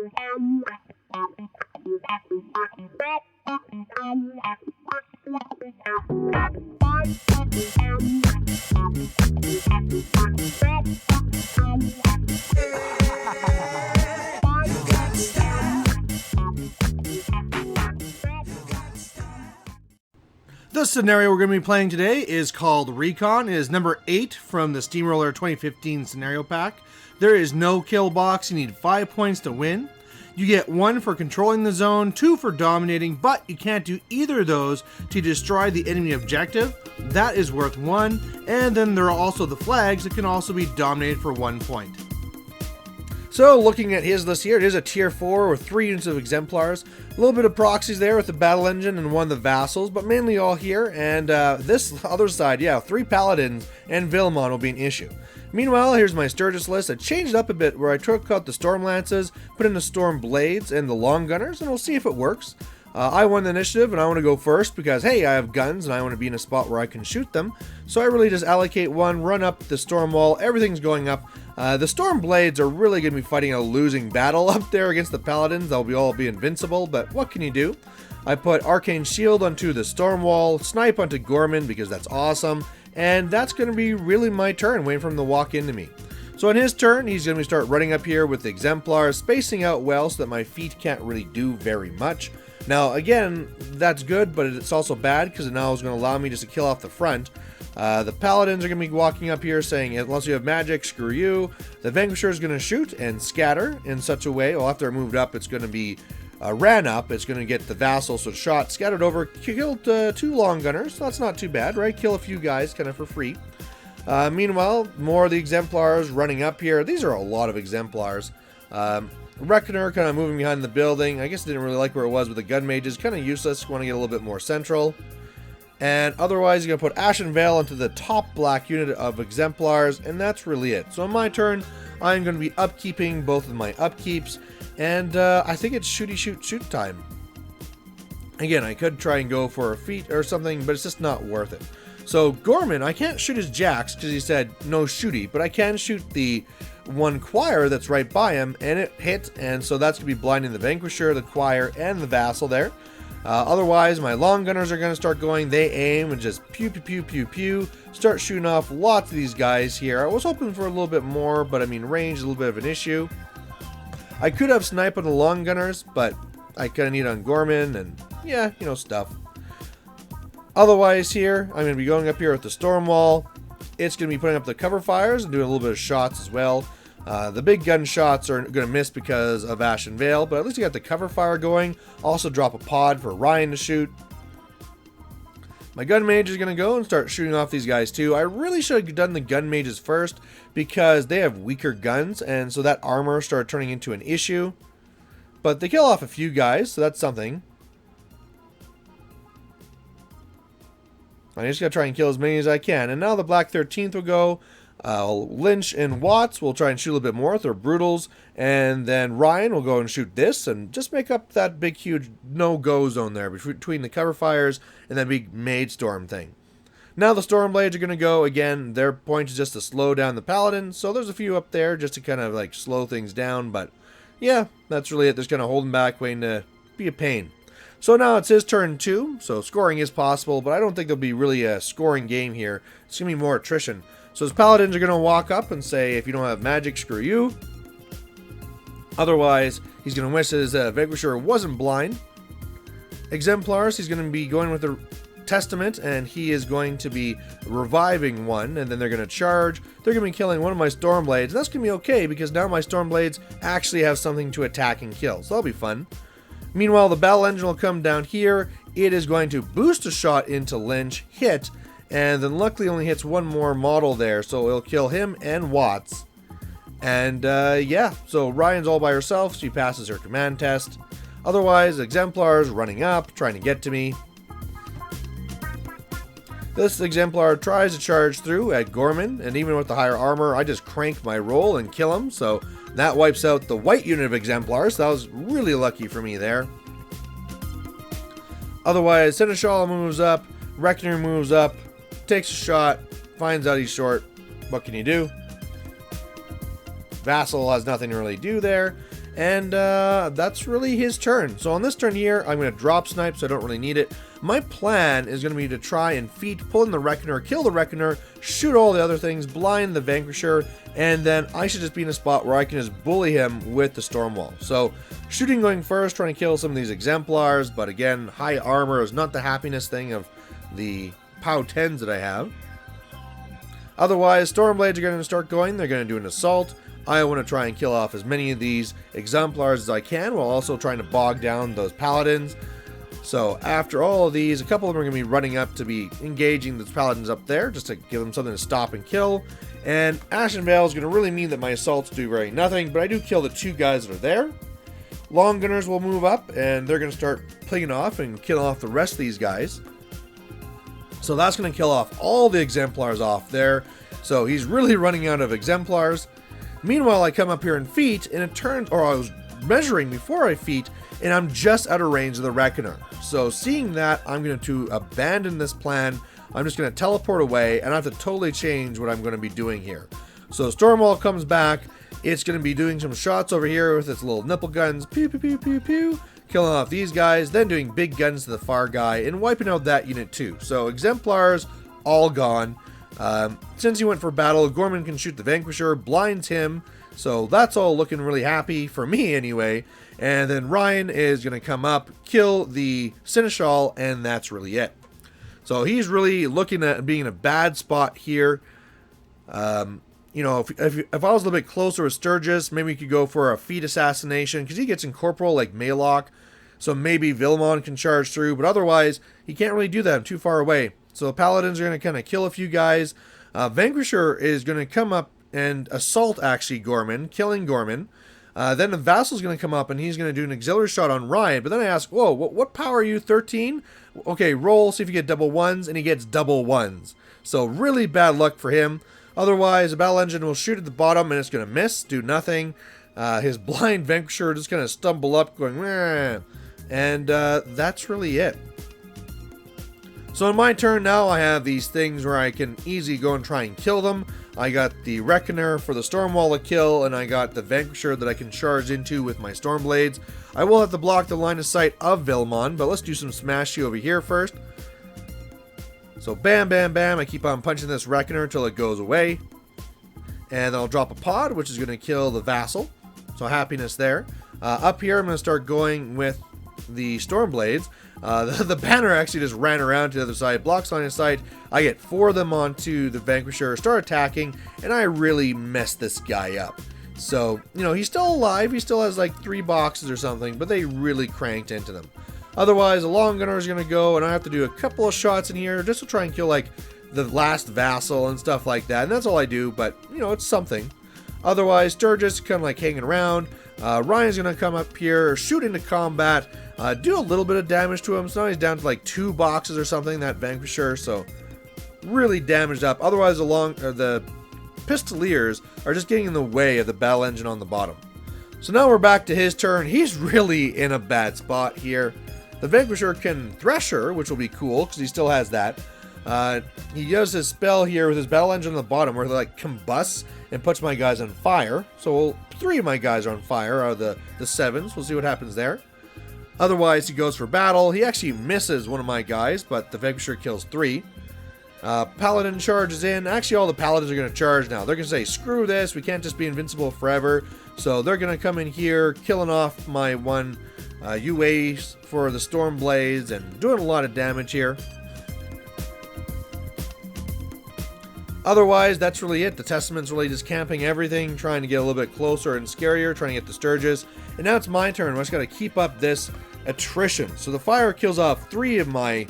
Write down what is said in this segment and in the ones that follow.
The scenario we're going to be playing today is called Recon. It is number 8 from the Steamroller 2015 scenario pack. There is no kill box. You need 5 points to win. You get 1 for controlling the zone, 2 for dominating, but you can't do either of those to destroy the enemy objective. That is worth 1. And then there are also the flags that can also be dominated for 1 point. So looking at his list here, it is a tier 4 with 3 units of exemplars. A little bit of proxies there with the battle engine and 1 of the vassals, but mainly all here. And this other side, yeah, 3 paladins and Vilmon will be an issue. Meanwhile, here's my Sturgis list. I changed it up a bit where I took out the storm lances, put in the storm blades and the long gunners, and we'll see if it works. I won the initiative and I want to go first because, hey, I have guns and I want to be in a spot where I can shoot them. So I really just allocate 1, run up the storm wall, everything's going up. The storm blades are really going to be fighting a losing battle up there against the paladins. They'll all be invincible, but what can you do? I put arcane shield onto the storm wall, snipe onto Gorman because that's awesome, and that's going to be really my turn, waiting for him to walk into me. So on his turn, he's going to start running up here with the exemplars, spacing out well so that my feet can't really do very much. Now, again, that's good, but it's also bad because it now is going to allow me just to kill off the front. The paladins are going to be walking up here saying, unless you have magic, screw you. The vanquisher is going to shoot and scatter in such a way. Well, after it moved up, it's going to be ran up. It's going to get the vassal, so shot, scattered over, killed 2 long gunners. So that's not too bad, right? Kill a few guys kind of for free. Meanwhile, more of the exemplars running up here. These are a lot of exemplars. Reckoner kind of moving behind the building. I guess I didn't really like where it was with the gun mages. Kind of useless. Want to get a little bit more central. And otherwise, you're going to put Ashen Veil into the top black unit of exemplars. And that's really it. So on my turn, I'm going to be upkeeping both of my upkeeps. And I think it's shoot time. Again, I could try and go for a feat or something, but it's just not worth it. So Gorman, I can't shoot his jacks because he said no shooty. But I can shoot the 1 choir that's right by him, and it hit, and so that's going to be blinding the vanquisher, the choir, and the vassal there. Otherwise, my long gunners are going to start going. They aim and just pew, pew, pew, pew, pew. Start shooting off lots of these guys here. I was hoping for a little bit more, but I mean, range is a little bit of an issue. I could have sniped on the long gunners, but I kind of need on Gorman, and yeah, you know, stuff. Otherwise here, I'm going to be going up here with the storm wall. It's going to be putting up the cover fires and doing a little bit of shots as well. The big gun shots are going to miss because of Ashen Veil, but at least you got the cover fire going. Also drop a pod for Ryan to shoot. My gun mage is going to go and start shooting off these guys too. I really should have done the gun mages first because they have weaker guns, and so that armor started turning into an issue. But they kill off a few guys, so that's something. I just got to try and kill as many as I can. And now the Black 13th will go. Lynch and Watts will try and shoot a little bit more with their brutals. And then Ryan will go and shoot this and just make up that big, huge no-go zone there between the cover fires and that big Maid Storm thing. Now the Storm Blades are going to go. Again, their point is just to slow down the Paladin. So there's a few up there just to kind of like slow things down. But yeah, that's really it. Just kind of holding back, waiting to be a pain. So now it's his turn too, so scoring is possible, but I don't think there'll be really a scoring game here. It's going to be more attrition. So his paladins are going to walk up and say, if you don't have magic, screw you. Otherwise, he's going to wish his vanquisher wasn't blind. Exemplars, he's going to be going with the Testament, and he is going to be reviving one, and then they're going to charge. They're going to be killing one of my Storm Blades, and that's going to be okay, because now my Storm Blades actually have something to attack and kill, so that'll be fun. Meanwhile, the battle engine will come down here. It is going to boost a shot into Lynch, hit, and then luckily only hits one more model there, so it'll kill him and Watts. And yeah, so Ryan's all by herself. She passes her command test. Otherwise, Exemplar's running up, trying to get to me. This Exemplar tries to charge through at Gorman, and even with the higher armor, I just crank my roll and kill him, so that wipes out the white unit of Exemplars. So that was really lucky for me there. Otherwise, Seneschal moves up, Reckoner moves up, takes a shot, finds out he's short. What can you do? Vassal has nothing to really do there. And that's really his turn. So on this turn here, I'm going to drop snipe, so I don't really need it. My plan is going to be to try and pull in the Reckoner, kill the Reckoner, shoot all the other things, blind the Vanquisher, and then I should just be in a spot where I can just bully him with the Stormwall. So shooting going first, trying to kill some of these Exemplars, but again, high armor is not the happiness thing of the POW 10s that I have. Otherwise, Stormblades are going to start going. They're going to do an assault. I want to try and kill off as many of these Exemplars as I can, while also trying to bog down those Paladins. So after all of these, a couple of them are going to be running up to be engaging those Paladins up there, just to give them something to stop and kill. And Ashen Veil is going to really mean that my assaults do very nothing, but I do kill the 2 guys that are there. Long Gunners will move up, and they're going to start picking off and killing off the rest of these guys. So that's going to kill off all the Exemplars off there. So he's really running out of Exemplars. Meanwhile, I come up here in feet, and it turns, or I was measuring before I feet, and I'm just out of range of the Reckoner. So seeing that, I'm going to abandon this plan. I'm just going to teleport away, and I have to totally change what I'm going to be doing here. So Stormwall comes back. It's going to be doing some shots over here with its little nipple guns. Pew, pew, pew, pew, pew. Killing off these guys, then doing big guns to the far guy, and wiping out that unit too. So Exemplars, all gone. Since he went for battle, Gorman can shoot the Vanquisher, blinds him. So that's all looking really happy for me anyway. And then Ryan is going to come up, kill the Seneschal, and that's really it. So he's really looking at being in a bad spot here. You know, if I was a little bit closer with Sturgis, maybe we could go for a feet assassination, because he gets incorporeal like Maylock. So maybe Vilmon can charge through, but otherwise, he can't really do that. I'm too far away. So the Paladins are going to kind of kill a few guys. Vanquisher is going to come up and assault, actually, Gorman, killing Gorman. Then the Vassal's going to come up, and he's going to do an auxiliary shot on Ryan. But then I ask, whoa, what power are you, 13? Okay, roll, see if you get double ones, and he gets double ones. So really bad luck for him. Otherwise, the battle engine will shoot at the bottom, and it's going to miss, do nothing. His blind Vanquisher just going to stumble up, going, meh. And that's really it. So on my turn now, I have these things where I can easily go and try and kill them. I got the Reckoner for the Stormwall to kill, and I got the Vanquisher that I can charge into with my Stormblades. I will have to block the line of sight of Vilmon, but let's do some smashy over here first. So bam, bam, bam, I keep on punching this Reckoner until it goes away. And then I'll drop a pod, which is going to kill the Vassal. So happiness there. Up here, I'm going to start going with the Stormblades. The banner actually just ran around to the other side, blocks line of sight. I get 4 of them onto the Vanquisher, start attacking, and I really messed this guy up. So, you know, he's still alive. He still has like 3 boxes or something, but they really cranked into them. Otherwise, the Long Gunner is going to go, and I have to do a couple of shots in here just to try and kill like the last Vassal and stuff like that. And that's all I do, but, you know, it's something. Otherwise, Sturgis kind of like hanging around. Ryan's going to come up here, shoot into combat, do a little bit of damage to him. So now he's down to like 2 boxes or something, that Vanquisher. So really damaged up. Otherwise, the Pistoliers are just getting in the way of the battle engine on the bottom. So now we're back to his turn. He's really in a bad spot here. The Vanquisher can Thresher, which will be cool because he still has that. He does his spell here with his battle engine on the bottom where he like combusts and puts my guys on fire. So 3 of my guys are on fire out of the 7s. We'll see what happens there. Otherwise, he goes for battle. He actually misses one of my guys, but the Vanquisher kills 3. Paladin charges in. Actually, all the Paladins are going to charge now. They're going to say, screw this. We can't just be invincible forever. So they're going to come in here, killing off my one UA for the Stormblades and doing a lot of damage here. Otherwise, that's really it. The Testament's really just camping everything, trying to get a little bit closer and scarier, trying to get the Sturgis. And now it's my turn. I just got to keep up this attrition. So the fire kills off 3 of my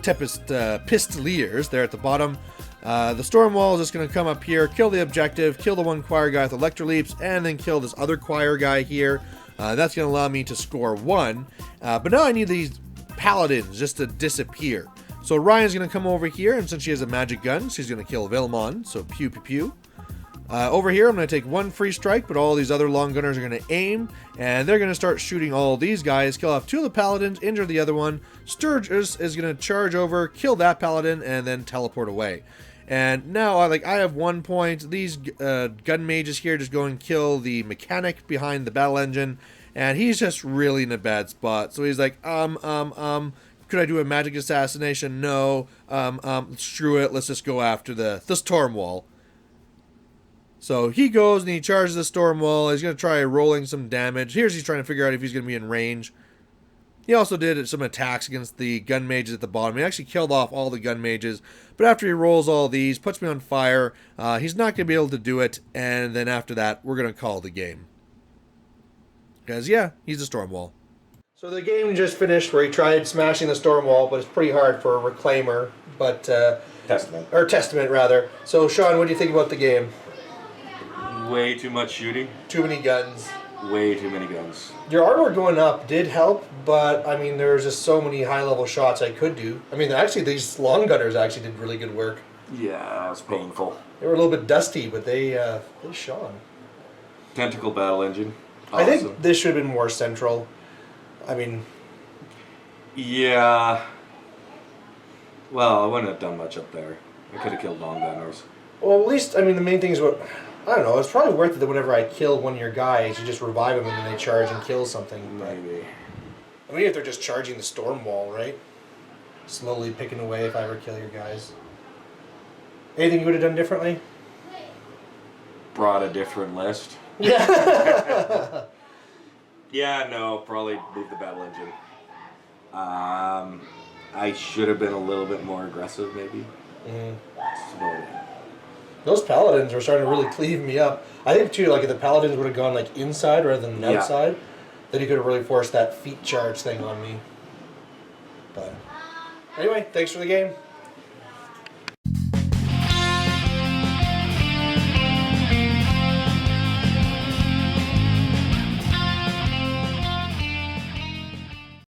Pistoliers there at the bottom. The Stormwall is just going to come up here, kill the objective, kill the one choir guy with Electro Leaps, and then kill this other choir guy here. That's going to allow me to score 1. But now I need these Paladins just to disappear. So Ryan's going to come over here, and since she has a magic gun, she's going to kill Vilmon. So pew pew pew. Over here, I'm going to take 1 free strike, but all these other Long Gunners are going to aim, and they're going to start shooting all these guys, kill off 2 of the Paladins, injure the other one. Sturgis is going to charge over, kill that Paladin, and then teleport away. And now, I have 1 point. These gun mages here just go and kill the mechanic behind the battle engine, and he's just really in a bad spot. So he's like, could I do a magic assassination? No. Screw it. Let's just go after the storm wall. So he goes and he charges the storm wall. He's going to try rolling some damage. He's trying to figure out if he's going to be in range. He also did some attacks against the gun mages at the bottom. He actually killed off all the gun mages. But after he rolls all these, puts me on fire, he's not going to be able to do it. And then after that, we're going to call the game. Because, yeah, he's a storm wall. So the game just finished where he tried smashing the storm wall, but it's pretty hard for a reclaimer. But Testament, rather. So, Sean, what do you think about the game? Way too much shooting. Too many guns. Way too many guns. Your armor going up did help, but I mean, there was just so many high-level shots I could do. I mean, actually, these long gunners actually did really good work. Yeah, that was painful. They were a little bit dusty, but they shone. Tentacle battle engine. Awesome. I think this should have been more central. I mean... Yeah. Well, I wouldn't have done much up there. I could have killed long gunners. Well, at least, I mean, the main thing is what... I don't know, it's probably worth it that whenever I kill one of your guys, you just revive them and then they charge and kill something. Maybe. I mean, if they're just charging the storm wall, right? Slowly picking away if I ever kill your guys. Anything you would have done differently? Brought a different list. Yeah. Yeah, no, probably move the battle engine. I should have been a little bit more aggressive, maybe. So, yeah. Those paladins were starting to really cleave me up. I think too, like if the paladins would have gone like inside rather than outside, then he could have really forced that feet charge thing on me. But anyway, thanks for the game.